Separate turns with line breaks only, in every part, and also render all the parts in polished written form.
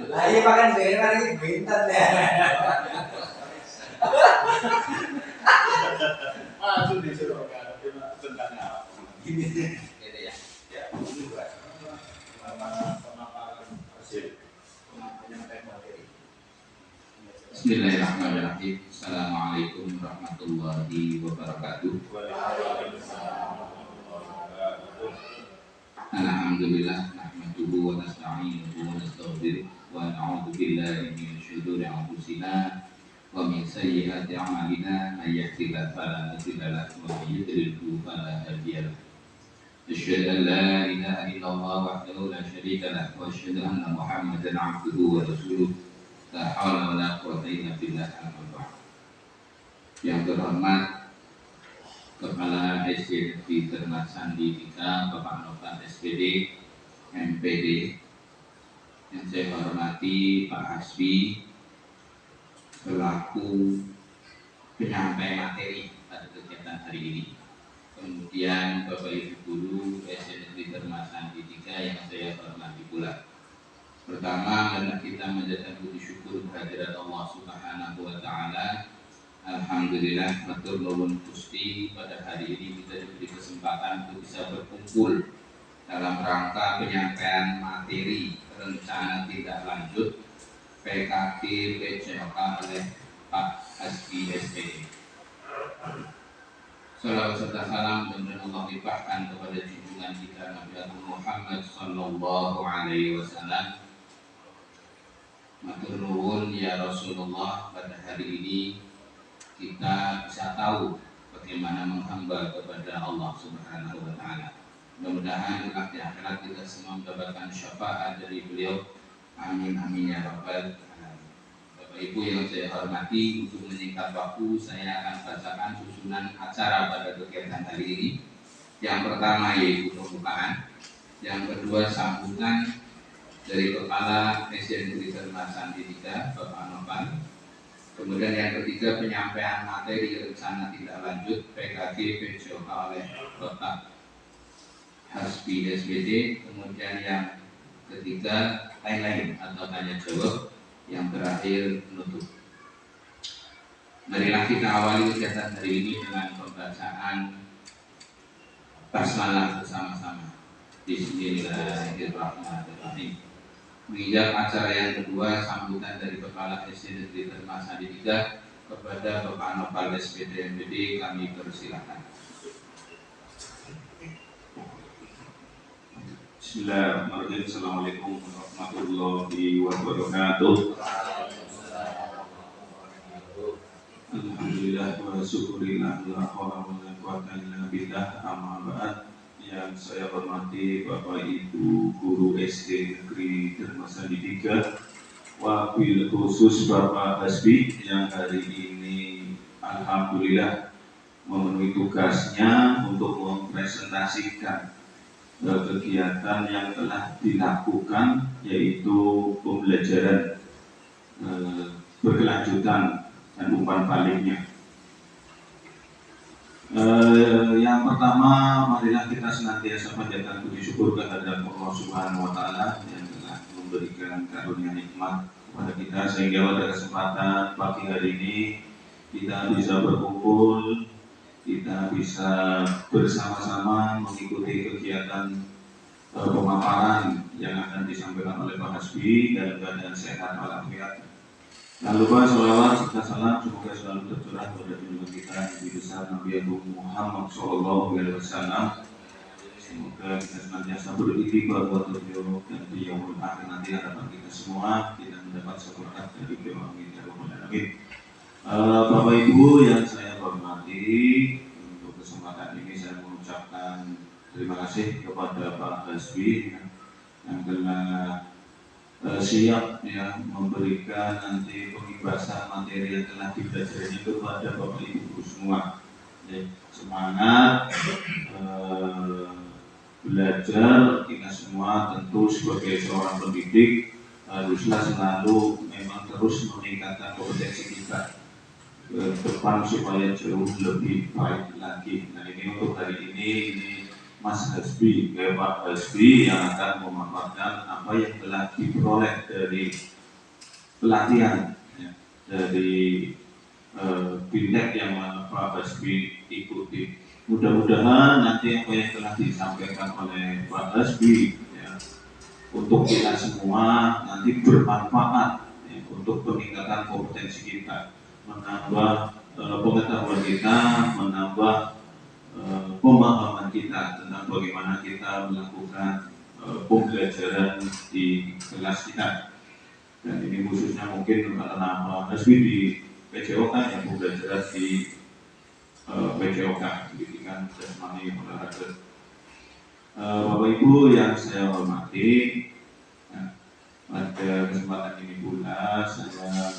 Lah iya makan dhewe mari bintan ya.
Masuk disuruh kan tentang apa?
Gini.
Gitu ya. Ya, itu Pak. Pemaparan hasil penyampaian materi.
Bismillahirrahmanirrahim. Assalamualaikum warahmatullahi wabarakatuh. Alhamdulillah nahmaduhu wa nasta'inuhu wa nastaghfiruh wa na'udzu billahi min syururi anfusina wa min sayyiati a'malina may yahdihillahu fala mudilla lahu wa may yudlilhu fala hadiya lahu. Asyhadu an la ilaha illallah wahdahu la syarika lahu wa asyhadu anna Muhammadan 'abduhu wa rasuluh. La haula wa la quwwata illa billah. Yang terhormat Kepala SD Negeri Termat Sandi 3 Bapak Novan SPD MPD, yang saya hormati Pak Hasbi selaku penyampai materi pada kegiatan hari ini. Kemudian Bapak Ibu Guru SD Negeri Termat Sandi 3 yang saya hormati pula. Pertama, marilah kita menjadikan puji syukur kehadirat Allah Subhanahu wa Ta'ala. Alhamdulillah, matur nuwun Gusti, pada hari ini kita diberi kesempatan untuk bisa berkumpul dalam rangka penyampaian materi rencana tindak lanjut PKK PCOK oleh Pak Hasbi SPD. Salawat serta salam dan Allah limpahkan kepada junjungan kita Nabi Muhammad Sallallahu Alaihi Wasallam. Matur nuwun ya Rasulullah, pada hari ini kita bisa tahu bagaimana menghamba kepada Allah Subhanahu wa Ta'ala. Mudah-mudahan di akhirat kita semua mendapatkan syafaat dari beliau. Amin amin ya rabbal alamin. Bapak Ibu yang saya hormati, untuk menyingkat waktu saya akan bacakan susunan acara pada kegiatan hari ini. Yang pertama yaitu pembukaan, yang kedua sambutan dari Kepala SD Negeri Termat Sandi 3 Bapak Novan. Kemudian yang ketiga penyampaian materi rencana tindak lanjut PKK PCOK oleh Bapak Hasbi SPD. Kemudian yang ketiga lain-lain atau tanya jawab. Yang terakhir penutup. Marilah kita awali kegiatan hari ini dengan pembacaan basmalah bersama-sama. Bismillahirrahmanirrahim. Menginjak acara yang kedua, sambutan dari Kepala SD Negeri Termat Sandi 3 kepada Bapak Noval SPD MPD, kami persilakan.
Bismillahirrahmanirrahim. Assalamualaikum warahmatullahi wabarakatuh. Alhamdulillah wa syukurillah la haula wa la quwwata illa billah. Amma ba'd. Yang saya hormati Bapak Ibu Guru SD Negeri Termat Sandi 3, wabil khusus Bapak Hasbi yang hari ini alhamdulillah memenuhi tugasnya untuk mempresentasikan kegiatan yang telah dilakukan, yaitu pembelajaran berkelanjutan dan umpan baliknya. Yang pertama, marilah kita senantiasa panjatkan puji syukur kehadirat Allah Subhanahu wa Ta'ala yang telah memberikan karunia nikmat kepada kita sehingga pada kesempatan pagi hari ini kita bisa berkumpul, kita bisa bersama-sama mengikuti kegiatan pemaparan yang akan disampaikan oleh Pak Hasbi dalam keadaan sehat walafiat. Jangan lupa sholawat serta salam semoga selalu tercurah pada junjungan kita Nabi besar Nabi Agung Muhammad Sallallahu Alaihi Wasallam. Semoga kita senantiasa berikhtiar bahwa beliau dan beliau akhir nanti hadapan kita semua kita mendapat syafaat dari beliau. Amin ya rabbal alamin. Bapak Ibu yang saya hormati, untuk kesempatan ini saya mengucapkan terima kasih kepada Pak Hasbi yang telah siap ya memberikan nanti pengibasan materi yang telah dipelajari kepada Bapak Ibu semua. Semangat belajar kita semua, tentu sebagai seorang pendidik haruslah selalu memang terus meningkatkan kompetensi kita ke depan supaya jauh lebih baik lagi. Nah ini untuk hari ini Mas Hasbi, Pak Hasbi yang akan memaparkan apa yang telah diperoleh dari pelatihan ya, dari fintech yang Pak Hasbi ikuti. Mudah-mudahan nanti apa yang telah disampaikan oleh Pak Hasbi ya, untuk kita semua nanti bermanfaat ya, untuk peningkatan kompetensi kita, menambah pengetahuan kita, menambah pemahaman kita tentang bagaimana kita melakukan pembelajaran di kelas kita. Dan ini khususnya mungkin karena Pak Hasbi di PJOK yang pembelajaran di PJOK, pendidikan jasmani olahraga. Bapak Ibu yang saya hormati, ya, pada kesempatan ini pula saya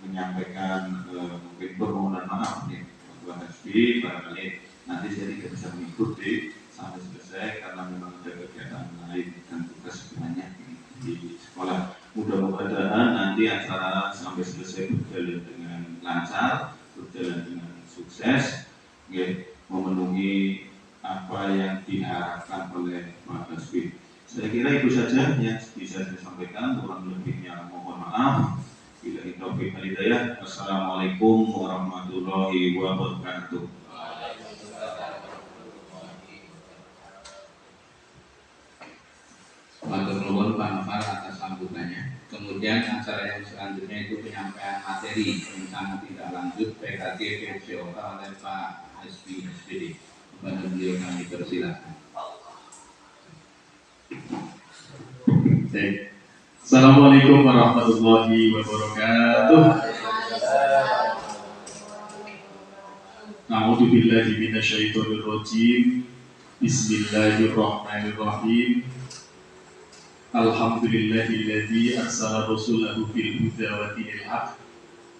menyampaikan mungkin permohonan maaf nih Pak Hasbi, barangkali nanti saya tidak bisa mengikuti sampai selesai karena memang ada kegiatan lain dan tugas banyak di sekolah. Mudah-mudahan nanti acara sampai selesai berjalan dengan lancar, berjalan dengan sukses, memenuhi apa yang diharapkan oleh Pak Hasbi. Saya kira itu saja yang bisa saya sampaikan. Kurang lebihnya mohon maaf. Bila taufiq wal hidayah. Assalamualaikum warahmatullahi wabarakatuh.
Matur nuwun Pak Novel atas sambutannya. Kemudian acara yang selanjutnya itu penyampaian materi rencana tindak lanjut PKT PJOK oleh Pak Hasbi SPD. Kepada beliau kami persilakan.
Assalamualaikum warahmatullahi wabarakatuh. A'udzu billahi minasyaitonir rajim. Bismillahirrahmanirrahim. Alhamdulillahilladzi arsala rasulahu bil huda wa dinil haq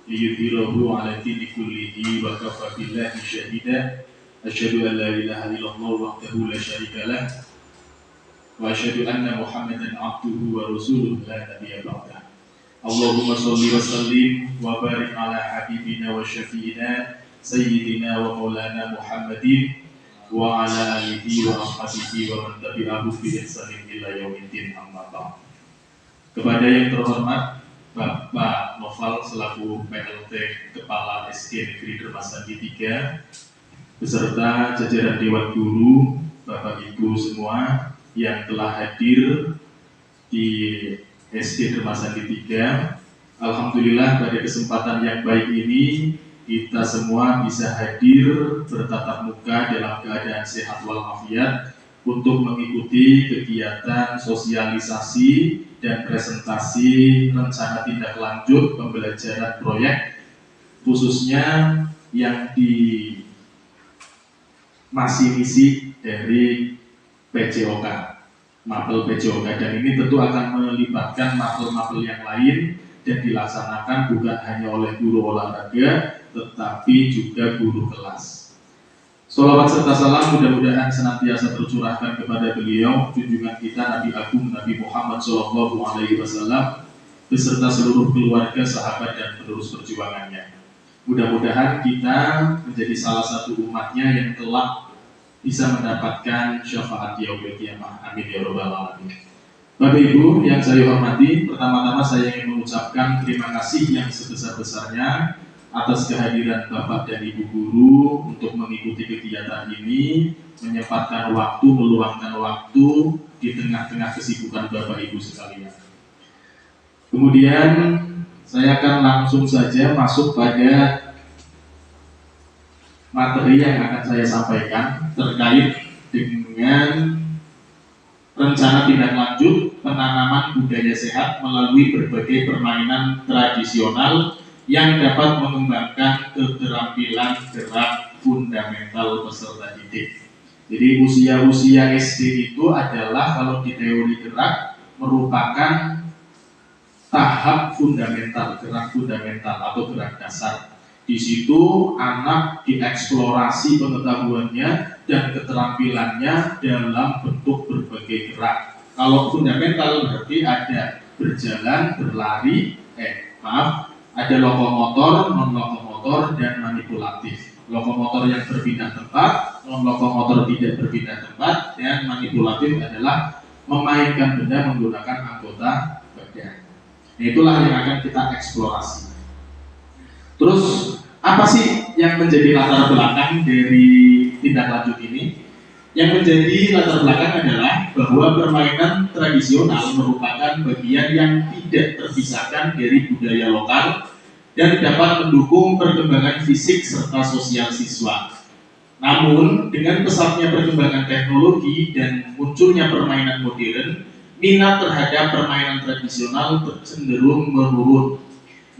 liyudhhirahu 'ala dini kullihi wa kafa billahi syahida. Asyhadu an la ilaha illallah wahdahu la syarika lah wa asyhadu anna Muhammadan 'abduhu wa rasuluhu la nabiyya ba'dah. Allahumma shalli wa sallim wa barik 'ala habibina wa syafi'ina sayyidina wa maulana Muhammadin wa ala alihi wa ashabihi wa man tabi'ahu bi ihsanin ila yaumiddin, amma ba'd. Kepada yang terhormat Bapak Novel selaku PLT Kepala SD Negeri Dermasandi 3 beserta jajaran Dewan Guru, Bapak Ibu semua yang telah hadir di SD Dermasandi 3. Alhamdulillah pada kesempatan yang baik ini kita semua bisa hadir bertatap muka dalam keadaan sehat walafiat untuk mengikuti kegiatan sosialisasi dan presentasi rencana tindak lanjut pembelajaran proyek, khususnya yang masih misi dari PJOK, mapel PJOK, dan ini tentu akan melibatkan mapel-mapel yang lain dan dilaksanakan bukan hanya oleh guru olahraga tetapi juga guru kelas. Sholawat serta salam mudah-mudahan senantiasa tercurahkan kepada beliau, junjungan kita Nabi Agung Nabi Muhammad SAW beserta seluruh keluarga, sahabat dan penerus perjuangannya. Mudah-mudahan kita menjadi salah satu umatnya yang telah bisa mendapatkan syafaat yaumil qiyamah. Amin ya rabbal alamin. Bapak Ibu yang saya hormati, pertama-tama saya ingin mengucapkan terima kasih yang sebesar-besarnya atas kehadiran Bapak dan Ibu guru untuk mengikuti kegiatan ini, menyempatkan waktu, meluangkan waktu di tengah-tengah kesibukan Bapak Ibu sekalian. Kemudian saya akan langsung saja masuk pada materi yang akan saya sampaikan terkait dengan rencana tindak lanjut penanaman budaya sehat melalui berbagai permainan tradisional yang dapat mengembangkan keterampilan gerak fundamental peserta didik. Jadi usia-usia SD itu adalah kalau di teori gerak merupakan tahap fundamental, gerak fundamental atau gerak dasar. Di situ anak dieksplorasi pengetahuannya dan keterampilannya dalam bentuk berbagai gerak. Kalau fundamental berarti ada berjalan, berlari, ada lokomotor, non lokomotor, dan manipulatif. lokomotor yang berpindah tempat, non-lokomotor tidak berpindah tempat, dan manipulatif adalah memainkan benda menggunakan anggota badan. Nah, itulah yang akan kita eksplorasi. Terus apa sih yang menjadi latar belakang dari tindak lanjut ini? Yang menjadi latar belakang adalah bahwa permainan tradisional merupakan bagian yang tidak terpisahkan dari budaya lokal dan dapat mendukung perkembangan fisik serta sosial siswa. Namun, dengan pesatnya perkembangan teknologi dan munculnya permainan modern, minat terhadap permainan tradisional cenderung menurun.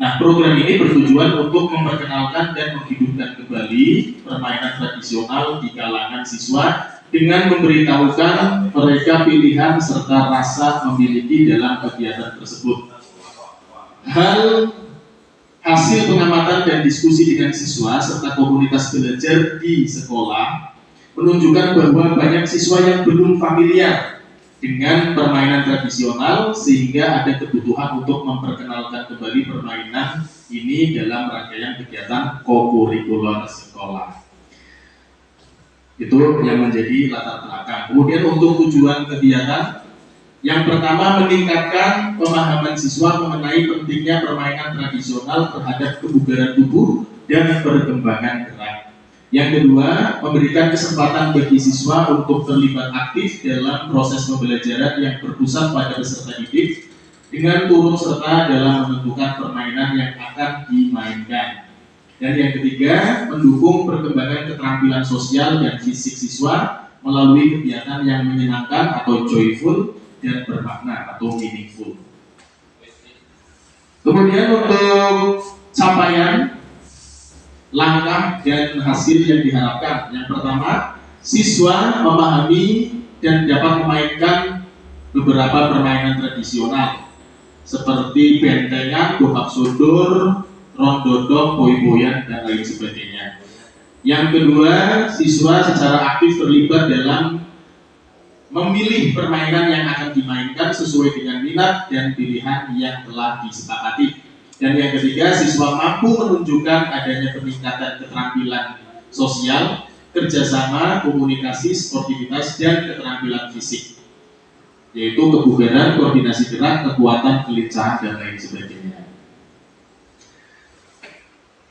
Nah, program ini bertujuan untuk memperkenalkan dan menghidupkan kembali permainan tradisional di kalangan siswa dengan memberitahukan mereka pilihan serta rasa memiliki dalam kegiatan tersebut. Hasil pengamatan dan diskusi dengan siswa serta komunitas belajar di sekolah menunjukkan bahwa banyak siswa yang belum familiar dengan permainan tradisional sehingga ada kebutuhan untuk memperkenalkan kembali permainan ini dalam rangkaian kegiatan kokurikuler sekolah. Itu yang menjadi latar belakang. Kemudian untuk tujuan kegiatan, yang pertama meningkatkan pemahaman siswa mengenai pentingnya permainan tradisional terhadap kebugaran tubuh dan perkembangan gerak. Yang kedua, memberikan kesempatan bagi siswa untuk terlibat aktif dalam proses pembelajaran yang berpusat pada peserta didik dengan turut serta dalam menentukan permainan yang akan dimainkan. Dan yang ketiga, mendukung perkembangan keterampilan sosial dan fisik siswa melalui kegiatan yang menyenangkan atau joyful dan bermakna atau meaningful. Kemudian untuk capaian, langkah dan hasil yang diharapkan. Yang pertama, siswa memahami dan dapat memainkan beberapa permainan tradisional seperti bentengan, gobak sodor, rondodok, boy-boyan, dan lain sebagainya. Yang kedua, siswa secara aktif terlibat dalam memilih permainan yang akan dimainkan sesuai dengan minat dan pilihan yang telah disepakati. Dan yang ketiga, siswa mampu menunjukkan adanya peningkatan keterampilan sosial, kerjasama, komunikasi, sportivitas, dan keterampilan fisik, yaitu kebugaran, koordinasi gerak, kekuatan, kelincahan, dan lain sebagainya.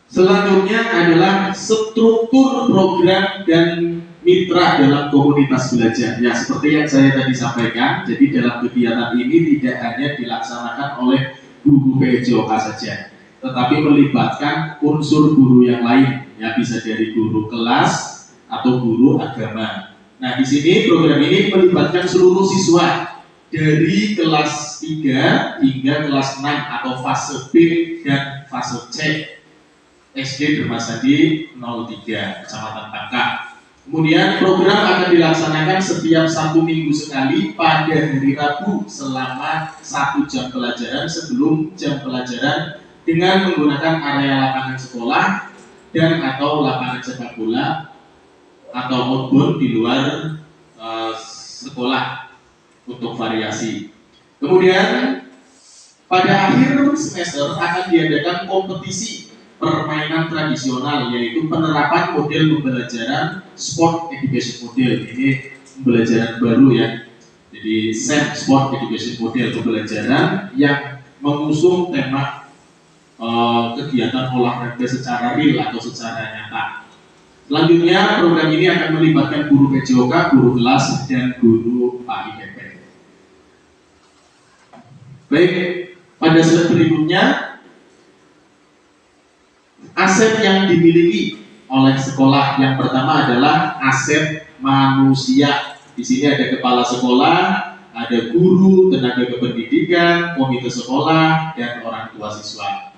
Selanjutnya adalah struktur program dan mitra dalam komunitas belajar. Ya, seperti yang saya tadi sampaikan, jadi dalam kegiatan ini tidak hanya dilaksanakan oleh guru PJOK saja, tetapi melibatkan unsur guru yang lain, ya bisa dari guru kelas atau guru agama. Nah, di sini program ini melibatkan seluruh siswa dari kelas 3 hingga kelas 6 atau fase B dan fase C SD Dermasadi 03 Kecamatan Bangka. Kemudian program akan dilaksanakan setiap 1 minggu sekali pada hari Rabu selama 1 jam pelajaran sebelum jam pelajaran dengan menggunakan area lapangan sekolah dan atau lapangan sepak bola atau outbound di luar sekolah untuk variasi. Kemudian pada akhir semester akan diadakan kompetisi permainan tradisional, yaitu penerapan model pembelajaran sport education model. Ini pembelajaran baru ya, jadi SEM sport education model, pembelajaran yang mengusung tema kegiatan olahraga secara real atau secara nyata. Selanjutnya program ini akan melibatkan guru PJOK, guru kelas, dan guru PAIPP. Baik, pada slide berikutnya, aset yang dimiliki oleh sekolah yang pertama adalah aset manusia. Di sini ada kepala sekolah, ada guru, tenaga kependidikan, komite sekolah, dan orang tua siswa.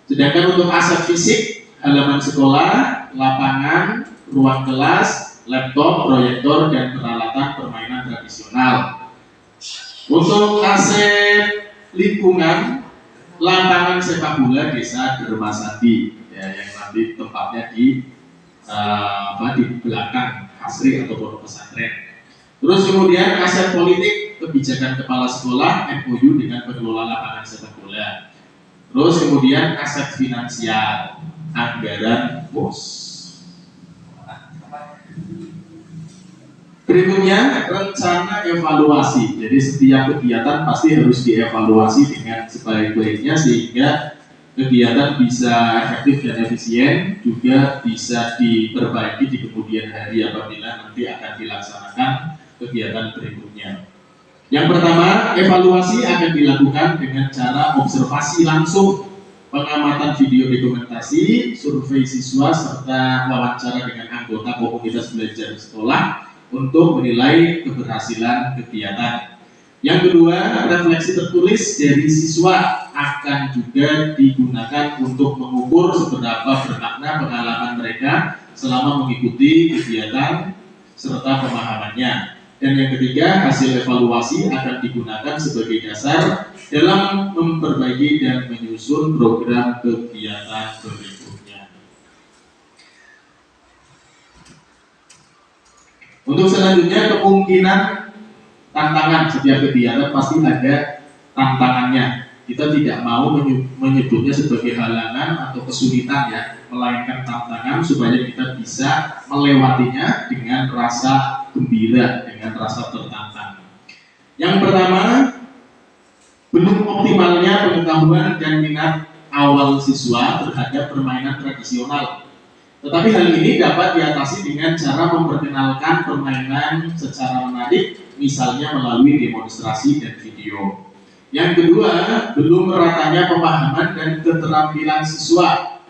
Sedangkan untuk aset fisik, halaman sekolah, lapangan, ruang kelas, laptop, proyektor, dan peralatan permainan tradisional. Untuk aset lingkungan, lapangan sepak bola desa Dermasadi, ya, yang nanti tempatnya di belakang Hasri atau pondok pesantren. Terus kemudian aset politik, kebijakan kepala sekolah, MOU dengan pengelola lapangan sepak bola. Terus kemudian aset finansial, anggaran BOS. Berikutnya rencana evaluasi. Jadi setiap kegiatan pasti harus dievaluasi dengan sebaik-baiknya sehingga kegiatan bisa efektif dan efisien, juga bisa diperbaiki di kemudian hari apabila nanti akan dilaksanakan kegiatan berikutnya. Yang pertama, evaluasi akan dilakukan dengan cara observasi langsung, pengamatan video dokumentasi, survei siswa, serta wawancara dengan anggota komunitas belajar sekolah untuk menilai keberhasilan kegiatan. Yang kedua, refleksi tertulis dari siswa akan juga digunakan untuk mengukur seberapa bermakna pengalaman mereka selama mengikuti kegiatan serta pemahamannya. Dan yang ketiga, hasil evaluasi akan digunakan sebagai dasar dalam memperbaiki dan menyusun program kegiatan berikutnya. Untuk selanjutnya, kemungkinan tantangan setiap kegiatan pasti ada tantangannya. Kita tidak mau menyebutnya sebagai halangan atau kesulitan ya, melainkan tantangan supaya kita bisa melewatinya dengan rasa gembira, dengan rasa tertantang. Yang pertama, belum optimalnya pengetahuan dan minat awal siswa terhadap permainan tradisional. Tetapi hal ini dapat diatasi dengan cara memperkenalkan permainan secara menarik, misalnya melalui demonstrasi dan video. Yang kedua, belum meratanya pemahaman dan keterampilan siswa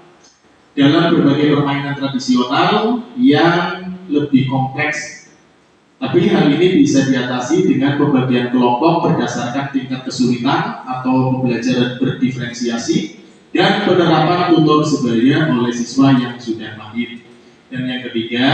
dalam berbagai permainan tradisional yang lebih kompleks. Tapi hal ini bisa diatasi dengan pembagian kelompok berdasarkan tingkat kesulitan atau pembelajaran berdiferensiasi dan penerapan tutor sebaya oleh siswa yang sudah mahir. Dan yang ketiga,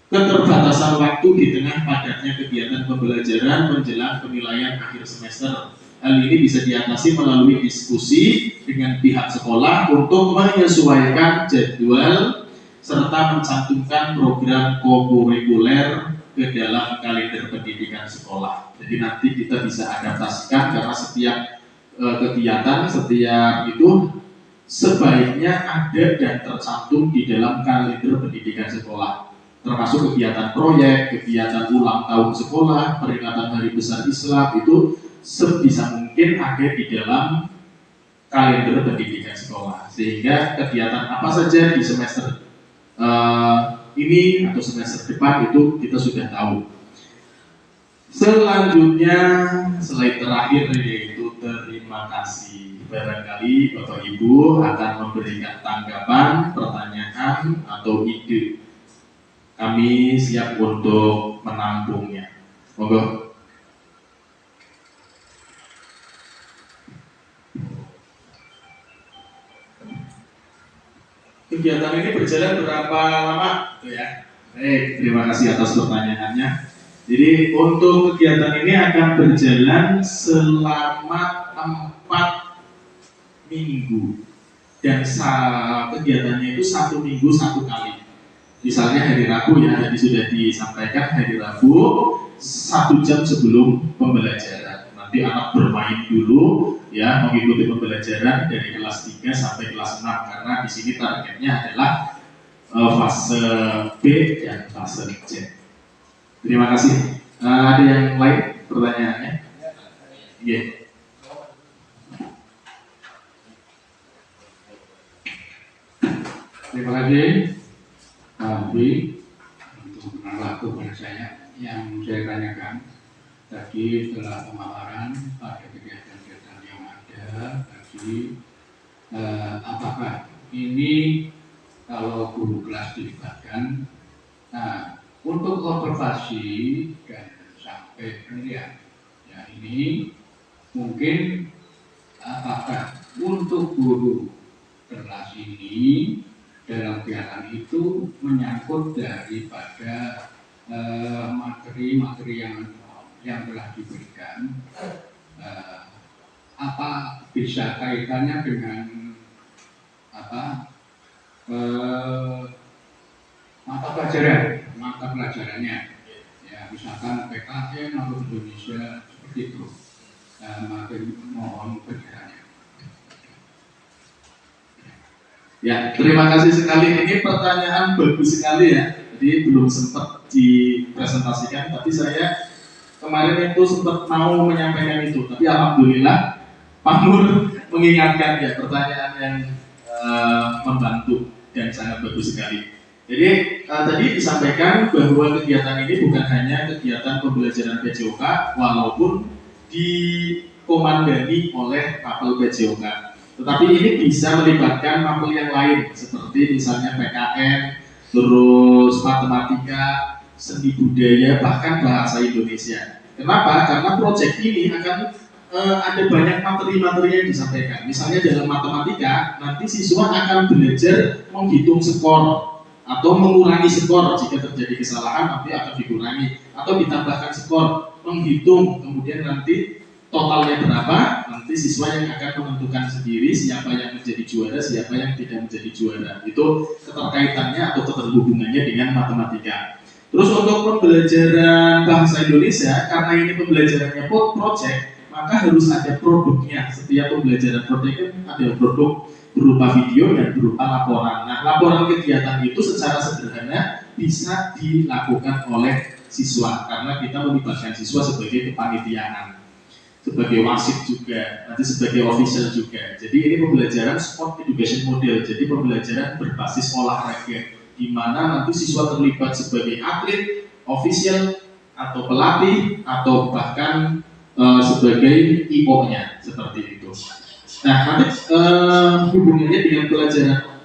keterbatasan waktu di tengah padatnya kegiatan pembelajaran menjelang penilaian akhir semester. Hal ini bisa diatasi melalui diskusi dengan pihak sekolah untuk menyesuaikan jadwal serta mencantumkan program kokurikuler ke dalam kalender pendidikan sekolah. Jadi nanti kita bisa adaptasikan karena setiap kegiatan, setiap itu sebaiknya ada dan tercantum di dalam kalender pendidikan sekolah, termasuk kegiatan proyek, kegiatan ulang tahun sekolah, peringatan Hari Besar Islam, itu sebisa mungkin ada di dalam kalender pendidikan sekolah, sehingga kegiatan apa saja di semester ini atau semester depan itu kita sudah tahu. Selanjutnya, slide terakhir yaitu terima kasih. Barangkali Bapak Ibu akan memberikan tanggapan, pertanyaan, atau ide. Kami siap untuk menampungnya. Monggo. Kegiatan ini berjalan berapa lama? Ya. Baik, terima kasih atas pertanyaannya. Jadi untuk kegiatan ini akan berjalan selama 4 minggu dan kegiatannya itu 1 minggu 1 kali. Misalnya hari Rabu ya, tadi sudah disampaikan hari Rabu 1 jam sebelum pembelajaran. Nanti anak bermain dulu ya, mengikuti pembelajaran dari kelas 3 sampai kelas 6 karena di sini targetnya adalah fase B dan fase C. Terima kasih. Ada yang lain pertanyaannya? Iya.
Terima kasih Pak Budi untuk menambah kepada saya yang saya tanyakan tadi setelah pemaparan pada kegiatan-kegiatan yang ada tadi, apakah ini kalau guru kelas dilibatkan, untuk observasi dan sampai penilaian, ya ini mungkin apakah untuk guru kelas ini dalam kegiatan itu menyangkut daripada materi-materi yang telah diberikan, apa bisa kaitannya dengan mata pelajarannya, ya misalkan PKN atau Indonesia seperti itu. Materi mohon penjelasannya.
Ya, terima kasih sekali. Ini pertanyaan bagus sekali ya. Jadi belum sempat dipresentasikan, tapi saya kemarin itu sempat mau menyampaikan itu, tapi alhamdulillah Pak Nur mengingatkan ya, pertanyaan yang membantu dan sangat bagus sekali. Jadi tadi disampaikan bahwa kegiatan ini bukan hanya kegiatan pembelajaran PJOK, walaupun dikomandani oleh mapel PJOK, tetapi ini bisa melibatkan mapel yang lain seperti misalnya PKN, terus matematika, seni budaya, bahkan bahasa Indonesia. Kenapa? Karena proyek ini akan ada banyak materi-materi yang disampaikan. Misalnya dalam matematika, nanti siswa akan belajar menghitung skor atau mengurangi skor. Jika terjadi kesalahan nanti akan dikurangi atau ditambahkan skor, menghitung, kemudian nanti totalnya berapa, nanti siswa yang akan menentukan sendiri siapa yang menjadi juara, siapa yang tidak menjadi juara. Itu keterkaitannya atau keterhubungannya dengan matematika. Terus untuk pembelajaran bahasa Indonesia, karena ini pembelajarannya project, maka harus ada produknya. Setiap pembelajaran project kan ada produk berupa video dan berupa laporan. Nah, laporan kegiatan itu secara sederhana bisa dilakukan oleh siswa karena kita melibatkan siswa sebagai kepanitiaan, sebagai wasit juga, nanti sebagai official juga. Jadi ini pembelajaran sport education model, jadi pembelajaran berbasis olahraga, di mana nanti siswa terlibat sebagai atlet, official, atau pelatih, atau bahkan sebagai IO-nya, seperti itu. Nah, nanti hubungannya dengan pelajaran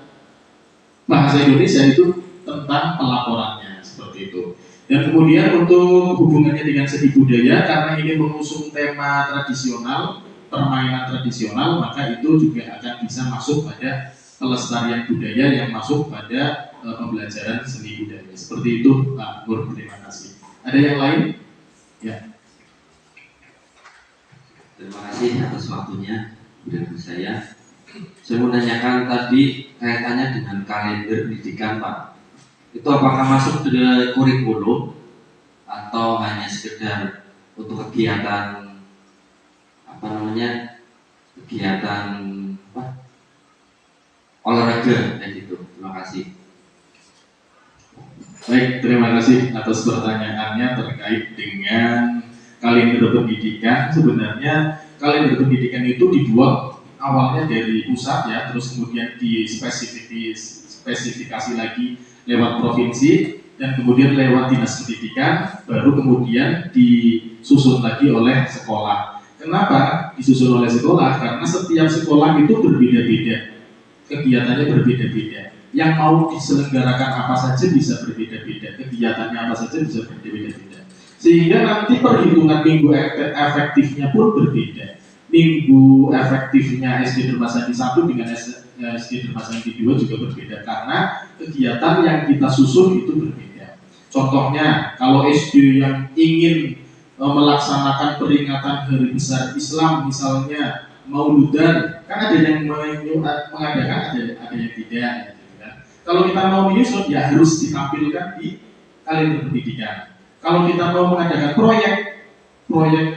bahasa Indonesia itu tentang pelaporannya, seperti itu. Dan kemudian untuk hubungannya dengan seni budaya, karena ini mengusung tema tradisional, permainan tradisional, maka itu juga akan bisa masuk pada pelestarian budaya yang masuk pada pembelajaran seni budaya. Seperti itu, Pak Nur. Terima kasih. Ada yang lain? Ya.
Terima kasih atas waktunya dari saya. Saya mau tanyakan tadi kaitannya dengan kalender pendidikan, Pak. Itu apakah masuk ke kurikulum atau hanya sekedar untuk kegiatan kegiatan olahraga kayak gitu. Terima kasih.
Baik, terima kasih atas pertanyaannya terkait dengan kalender pendidikan. Sebenarnya kalender pendidikan itu dibuat awalnya dari pusat ya, terus kemudian dispesifikasi lagi lewat provinsi dan kemudian lewat dinas pendidikan, baru kemudian disusun lagi oleh sekolah. Kenapa disusun oleh sekolah? Karena setiap sekolah itu berbeda-beda, kegiatannya berbeda-beda. Yang mau diselenggarakan apa saja bisa berbeda-beda, kegiatannya apa saja bisa berbeda-beda. Sehingga nanti perhitungan minggu efektifnya pun berbeda. Minggu efektifnya SD Dermasani 1 dengan SD Dermasani 2 juga berbeda karena kegiatan yang kita susun itu berbeda. Contohnya, kalau SD yang ingin melaksanakan peringatan Hari Besar Islam misalnya Mauludan, kan ada yang mengadakan, ada yang tidak. Kalau kita mau menyusun, ya harus ditampilkan di kalender pendidikan. Kalau kita mau mengadakan proyek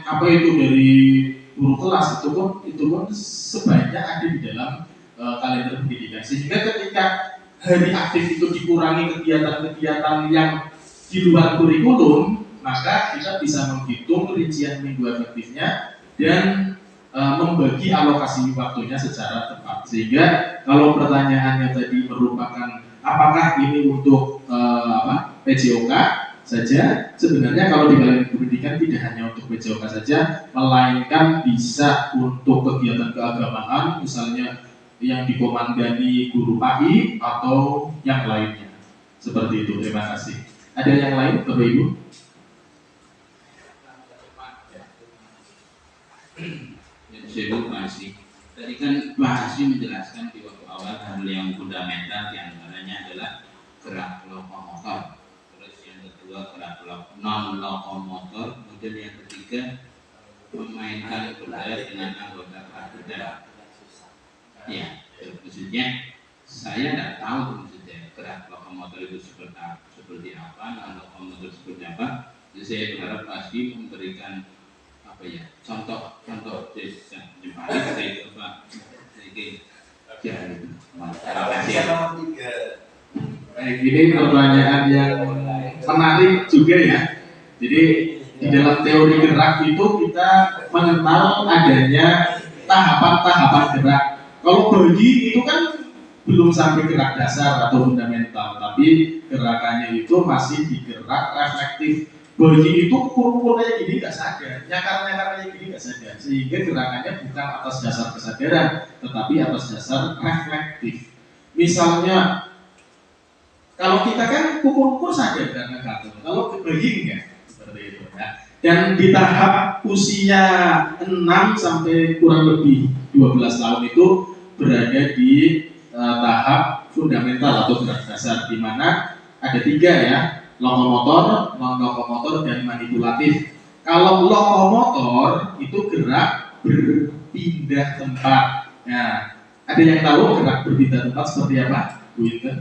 apa itu dari guru kelas itu pun sebaiknya ada di dalam kalender pendidikan. Sehingga ketika hari aktif itu dikurangi kegiatan-kegiatan yang di luar kurikulum, maka kita bisa menghitung rincian minggu efektifnya dan membagi alokasi waktunya secara tepat. Sehingga kalau pertanyaannya tadi merupakan apakah ini untuk PJOK saja, sebenarnya kalau di kalender pendidikan tidak hanya untuk PJOK saja, melainkan bisa untuk kegiatan keagamaan, misalnya yang dikomandani guru PAI atau yang lainnya. Seperti itu. Terima kasih. Ada yang lain, Bapak Ibu?
Saya masih tadi kan Pak Hasbi menjelaskan di waktu awal hal yang fundamental diantaranya adalah gerak lokomotor, terus yang kedua gerak non lokomotor, kemudian yang ketiga memainkan kuda dengan anggota kuda. Ya, maksudnya saya tidak tahu maksudnya gerak lokomotor itu seperti apa, non lokomotor seperti apa. Jadi saya berharap Pak Hasbi memberikan contoh jempari kata itu Pak. Terima kasih.
Baik, ini pertanyaan yang menarik juga ya. Jadi di dalam teori gerak itu kita mengenal adanya tahapan-tahapan gerak. Kalau bayi itu kan belum sampai gerak dasar atau fundamental, tapi gerakannya itu masih di gerak reflektif. Bayi itu ukur-ukur kayak gini nggak sadar, nyakar-nyakar kayak gini nggak sadar, sehingga gerakannya bukan atas dasar kesadaran, tetapi atas dasar reflektif. Misalnya kalau kita kan ukur-ukur sadar karena kartun, kalau bayi enggak seperti itu. Nah, dan di tahap usia 6 sampai kurang lebih 12 tahun itu berada di tahap fundamental atau gerak dasar, di mana ada 3 ya, lokomotor, non-lokomotor, dan manipulatif. Kalau lokomotor itu gerak berpindah tempat. Nah, ada yang tahu gerak berpindah tempat seperti apa? Bu Inten?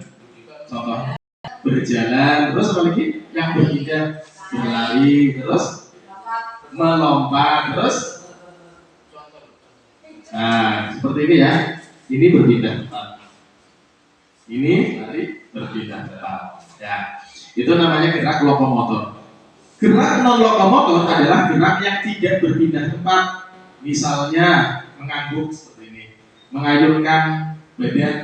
Contoh berjalan, terus apa lagi? Yang berpindah, berlari, terus melompat, terus nah seperti ini ya. Ini berpindah tempat, ini lari berpindah tempat ya. Itu namanya gerak lokomotor. Gerak non lokomotor adalah gerak yang tidak berpindah tempat. Misalnya mengangguk seperti ini, mengayunkan badan,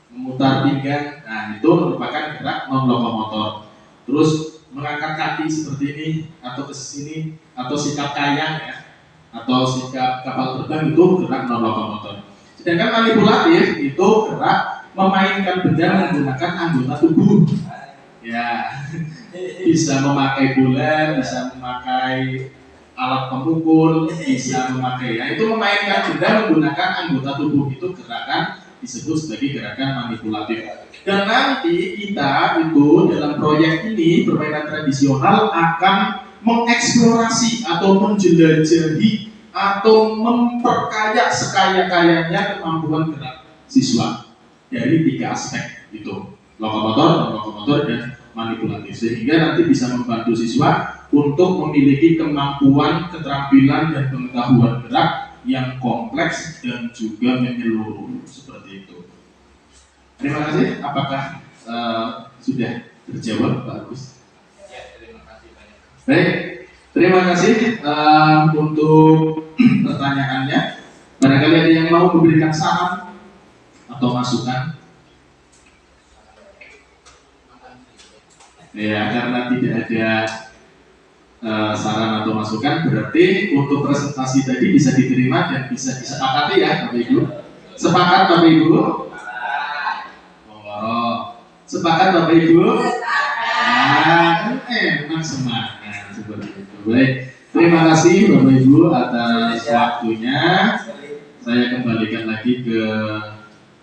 memutar pinggang. Nah, itu merupakan gerak non lokomotor. Terus mengangkat kaki seperti ini atau ke sini, atau sikap kayang ya, atau sikap kapal terbang, itu gerak non lokomotor. Sedangkan manipulatif itu gerak memainkan benda menggunakan anggota tubuh. Ya, bisa memakai bola, bisa memakai alat pemukul, bisa memakai ya, itu memainkan benda menggunakan anggota tubuh, itu gerakan disebut sebagai gerakan manipulatif. Dan nanti kita itu dalam proyek ini permainan tradisional akan mengeksplorasi atau menjelajahi atau memperkaya sekaya-kayanya kemampuan gerak siswa dari 3 aspek itu, lokomotor, non-lokomotor, dan manipulatif, sehingga nanti bisa membantu siswa untuk memiliki kemampuan, keterampilan, dan pengetahuan gerak yang kompleks dan juga menyeluruh seperti itu. Terima kasih. Apakah sudah terjawab, Pak Agus?
Ya, terima kasih banyak.
Baik, terima kasih untuk pertanyaannya. Barangkali ada yang mau memberikan saran atau masukan? Ya, karena tidak ada saran atau masukan, berarti untuk presentasi tadi bisa diterima dan bisa disepakati ya, Bapak Ibu. Sepakat Bapak Ibu? Sepakat Bapak Ibu? Nah, memang semangat seperti itu. Baik, terima kasih Bapak Ibu atas waktunya. Saya kembalikan lagi ke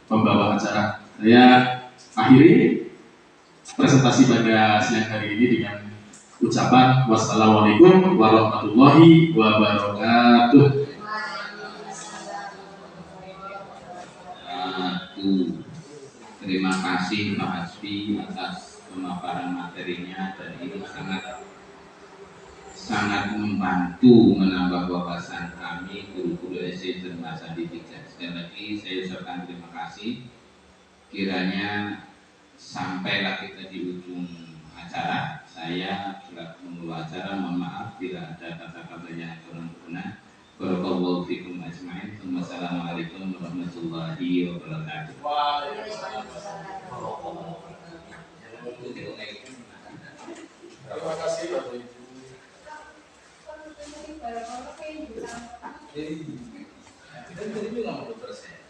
pembawa acara. Saya akhiri presentasi pada siang hari ini dengan ucapan wassalamualaikum warahmatullahi wabarakatuh.
Terima kasih Pak Hasbi atas pemaparan materinya, dan ini sangat membantu menambah wawasan kami guru-guru SD dan masa didikan. Sekali lagi saya ucapkan terima kasih. Kiranya sampailah kita di ujung acara. Saya selaku pembawa acara mohon maaf bila ada kata-kata yang kurang berkenan. Barakallahu fikum ajmain. Wassalamualaikum warahmatullahi wabarakatuh.
Terima kasih Bapak Ibu.
Jadi, kita bilang 100%.